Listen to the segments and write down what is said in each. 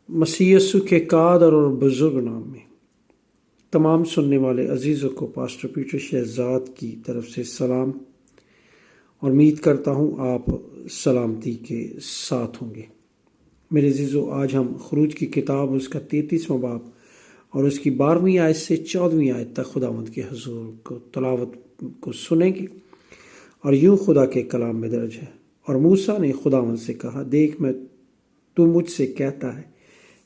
مسیح یسوع کے قادر اور بزرگ نام میں تمام سننے والے عزیزوں کو پاسٹر پیٹر شہزاد کی طرف سے سلام، اور امید کرتا ہوں آپ سلامتی کے ساتھ ہوں گے۔ میرے عزیزوں، آج ہم خروج کی کتاب اس کا 33واں باب اور اس کی 12ویں آیت سے 14ویں آیت تک خداوند کے حضور کو تلاوت کو سنیں گے۔ اور یوں خدا کے کلام میں درج ہے، اور موسیٰ نے خداوند سے کہا، دیکھ تو مجھ سے کہتا ہے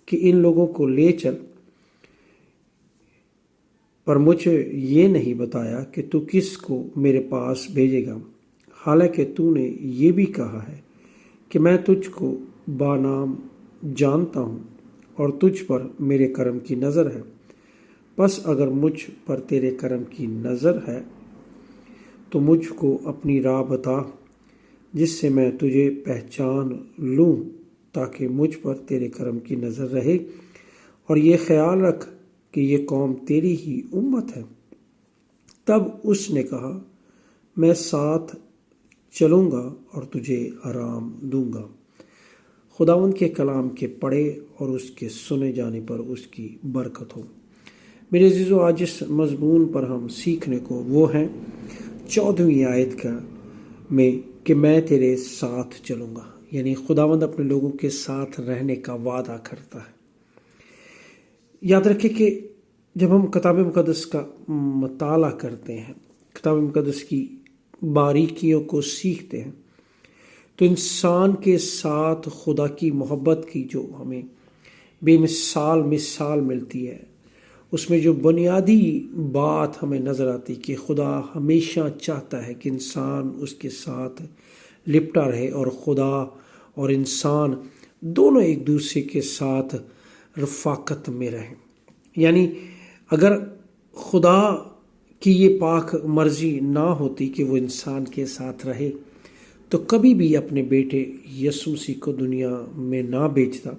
کہ ان لوگوں کو لے چل، پر مجھے یہ نہیں بتایا کہ تو کس کو میرے پاس بھیجے گا، حالانکہ تو نے یہ بھی کہا ہے کہ میں تجھ کو بانام جانتا ہوں اور تجھ پر میرے کرم کی نظر ہے۔ پس اگر مجھ پر تیرے کرم کی نظر ہے تو مجھ کو اپنی راہ بتا، جس سے میں تجھے پہچان لوں، تاکہ مجھ پر تیرے کرم کی نظر رہے، اور یہ خیال رکھ کہ یہ قوم تیری ہی امت ہے۔ تب اس نے کہا، میں ساتھ چلوں گا اور تجھے آرام دوں گا۔ خداوند کے کلام کے پڑھے اور اس کے سنے جانے پر اس کی برکت ہو۔ میرے عزیزو، آج اس مضمون پر ہم سیکھنے کو وہ ہیں 14ویں آیت کا میں کہ میں تیرے ساتھ چلوں گا، یعنی خداوند اپنے لوگوں کے ساتھ رہنے کا وعدہ کرتا ہے۔ یاد رکھیں کہ جب ہم کتاب مقدس کا مطالعہ کرتے ہیں، کتاب مقدس کی باریکیوں کو سیکھتے ہیں، تو انسان کے ساتھ خدا کی محبت کی جو ہمیں بے مثال ملتی ہے، اس میں جو بنیادی بات ہمیں نظر آتی کہ خدا ہمیشہ چاہتا ہے کہ انسان اس کے ساتھ لپٹا رہے، اور خدا اور انسان دونوں ایک دوسرے کے ساتھ رفاقت میں رہیں۔ یعنی اگر خدا کی یہ پاک مرضی نہ ہوتی کہ وہ انسان کے ساتھ رہے، تو کبھی بھی اپنے بیٹے یسوع مسیح کو دنیا میں نہ بھیجتا،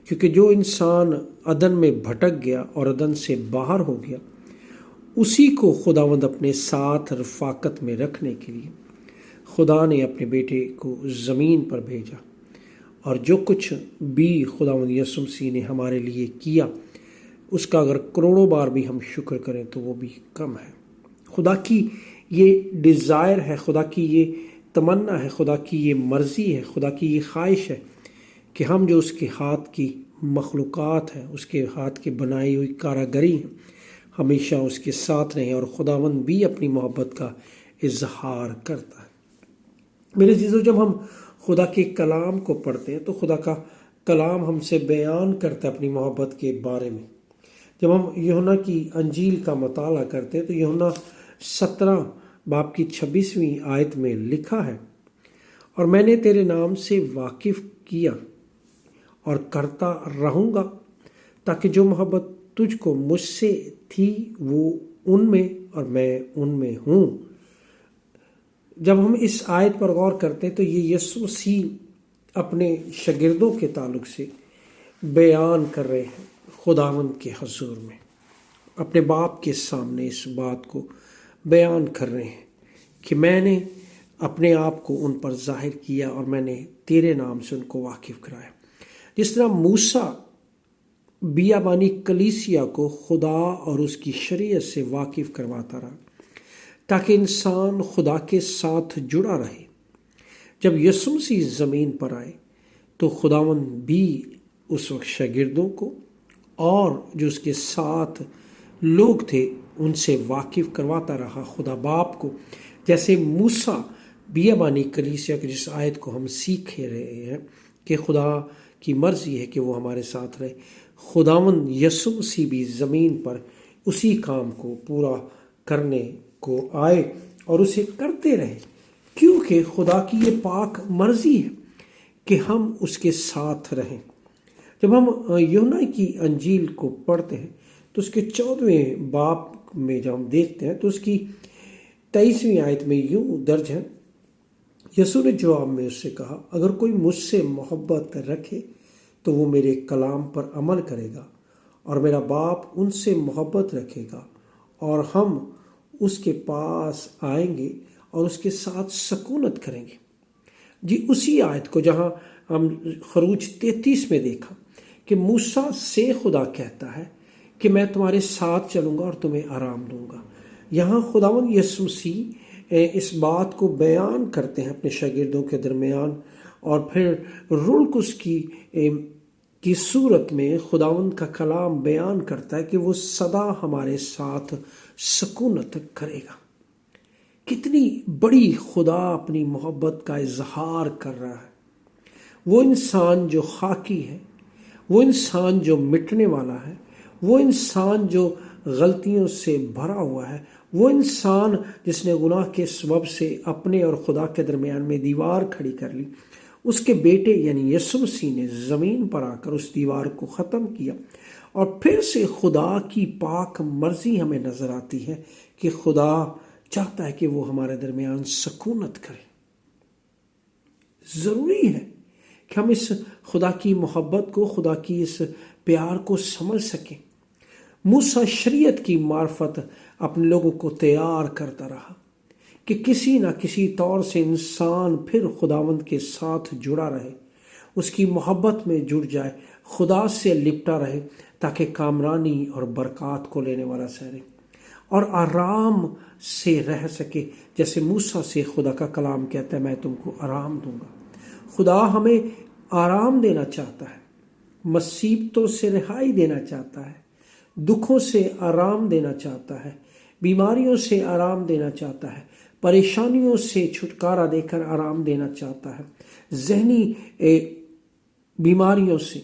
کیونکہ جو انسان عدن میں بھٹک گیا اور عدن سے باہر ہو گیا، اسی کو خداوند اپنے ساتھ رفاقت میں رکھنے کے لیے خدا نے اپنے بیٹے کو زمین پر بھیجا، اور جو کچھ بھی خداوند یسوع مسیح نے ہمارے لیے کیا، اس کا اگر کروڑوں بار بھی ہم شکر کریں تو وہ بھی کم ہے۔ خدا کی یہ ڈیزائر ہے، خدا کی یہ تمنا ہے، خدا کی یہ مرضی ہے، خدا کی یہ خواہش ہے کہ ہم جو اس کے ہاتھ کی مخلوقات ہیں، اس کے ہاتھ کی بنائی ہوئی کاراگری ہیں، ہمیشہ اس کے ساتھ رہیں، اور خداوند بھی اپنی محبت کا اظہار کرتا ہے۔ میرے عزیزو، جب ہم خدا کے کلام کو پڑھتے ہیں تو خدا کا کلام ہم سے بیان کرتا ہے اپنی محبت کے بارے میں۔ جب ہم یوحنا کی انجیل کا مطالعہ کرتے ہیں تو یوحنا 17 باب کی 26ویں آیت میں لکھا ہے، اور میں نے تیرے نام سے واقف کیا اور کرتا رہوں گا، تاکہ جو محبت تجھ کو مجھ سے تھی وہ ان میں اور میں ان میں ہوں۔ جب ہم اس آیت پر غور کرتے ہیں تو یہ یسوع مسیح اپنے شاگردوں کے تعلق سے بیان کر رہے ہیں خداوند کے حضور میں، اپنے باپ کے سامنے اس بات کو بیان کر رہے ہیں کہ میں نے اپنے آپ کو ان پر ظاہر کیا اور میں نے تیرے نام سے ان کو واقف کرایا۔ جس طرح موسیٰ بیابانی کلیسیا کو خدا اور اس کی شریعت سے واقف کرواتا رہا تاکہ انسان خدا کے ساتھ جڑا رہے، جب یسوع مسیح زمین پر آئے تو خداوند بھی اس وقت شاگردوں کو اور جو اس کے ساتھ لوگ تھے ان سے واقف کرواتا رہا، خدا باپ کو، جیسے موسیٰ بیابانی کلیسیا کی جس آیت کو ہم سیکھ رہے ہیں کہ خدا کی مرضی ہے کہ وہ ہمارے ساتھ رہے، خداوند یسوع مسیح بھی زمین پر اسی کام کو پورا کرنے کو آئے اور اسے کرتے رہے، کیونکہ خدا کی یہ پاک مرضی ہے کہ ہم اس کے ساتھ رہیں۔ جب ہم یوحنا کی انجیل کو پڑھتے ہیں تو اس کے 14ویں باب میں جب ہم دیکھتے ہیں تو اس کی 23ویں آیت میں یوں درج ہے، یسوع نے جواب میں اس سے کہا، اگر کوئی مجھ سے محبت رکھے تو وہ میرے کلام پر عمل کرے گا، اور میرا باپ ان سے محبت رکھے گا، اور ہم اس کے پاس آئیں گے اور اس کے ساتھ سکونت کریں گے۔ جی اسی آیت کو جہاں ہم خروج 33 میں دیکھا کہ موسیٰ سے خدا کہتا ہے کہ میں تمہارے ساتھ چلوں گا اور تمہیں آرام دوں گا۔ یہاں خداوند یسوع مسیح اس بات کو بیان کرتے ہیں اپنے شاگردوں کے درمیان، اور پھر روح القدس کی صورت میں خداوند کا کلام بیان کرتا ہے کہ وہ سدا ہمارے ساتھ سکونت کرے گا۔ کتنی بڑی خدا اپنی محبت کا اظہار کر رہا ہے۔ وہ انسان جو خاکی ہے، وہ انسان جو مٹنے والا ہے، وہ انسان جو غلطیوں سے بھرا ہوا ہے، وہ انسان جس نے گناہ کے سبب سے اپنے اور خدا کے درمیان میں دیوار کھڑی کر لی، اس کے بیٹے یعنی یسوع مسیح نے زمین پر آ کر اس دیوار کو ختم کیا، اور پھر سے خدا کی پاک مرضی ہمیں نظر آتی ہے کہ خدا چاہتا ہے کہ وہ ہمارے درمیان سکونت کرے۔ ضروری ہے کہ ہم اس خدا کی محبت کو، خدا کی اس پیار کو سمجھ سکیں۔ موسیٰ شریعت کی معرفت اپنے لوگوں کو تیار کرتا رہا کہ کسی نہ کسی طور سے انسان پھر خداوند کے ساتھ جڑا رہے، اس کی محبت میں جڑ جائے، خدا سے لپٹا رہے، تاکہ کامرانی اور برکات کو لینے والا ٹھہرے اور آرام سے رہ سکے، جیسے موسیٰ سے خدا کا کلام کہتا ہے میں تم کو آرام دوں گا۔ خدا ہمیں آرام دینا چاہتا ہے، مصیبتوں سے رہائی دینا چاہتا ہے، دکھوں سے آرام دینا چاہتا ہے، بیماریوں سے آرام دینا چاہتا ہے، پریشانیوں سے چھٹکارا دے کر آرام دینا چاہتا ہے، ذہنی بیماریوں سے،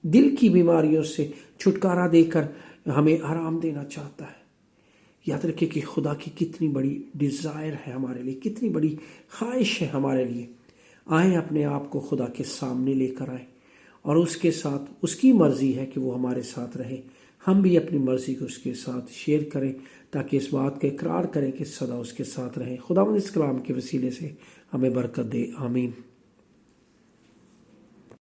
دل کی بیماریوں سے چھٹکارا دے کر ہمیں آرام دینا چاہتا ہے۔ یاد رکھیں کہ خدا کی کتنی بڑی ڈیزائر ہے ہمارے لیے، کتنی بڑی خواہش ہے ہمارے لیے۔ آئیں اپنے آپ کو خدا کے سامنے لے کر آئیں، اور اس کے ساتھ اس کی مرضی ہے کہ وہ ہمارے ساتھ رہے، ہم بھی اپنی مرضی کو اس کے ساتھ شیئر کریں، تاکہ اس بات کا اقرار کریں کہ سدا اس کے ساتھ رہیں۔ خداوند اس کلام کے وسیلے سے ہمیں برکت دے، آمین۔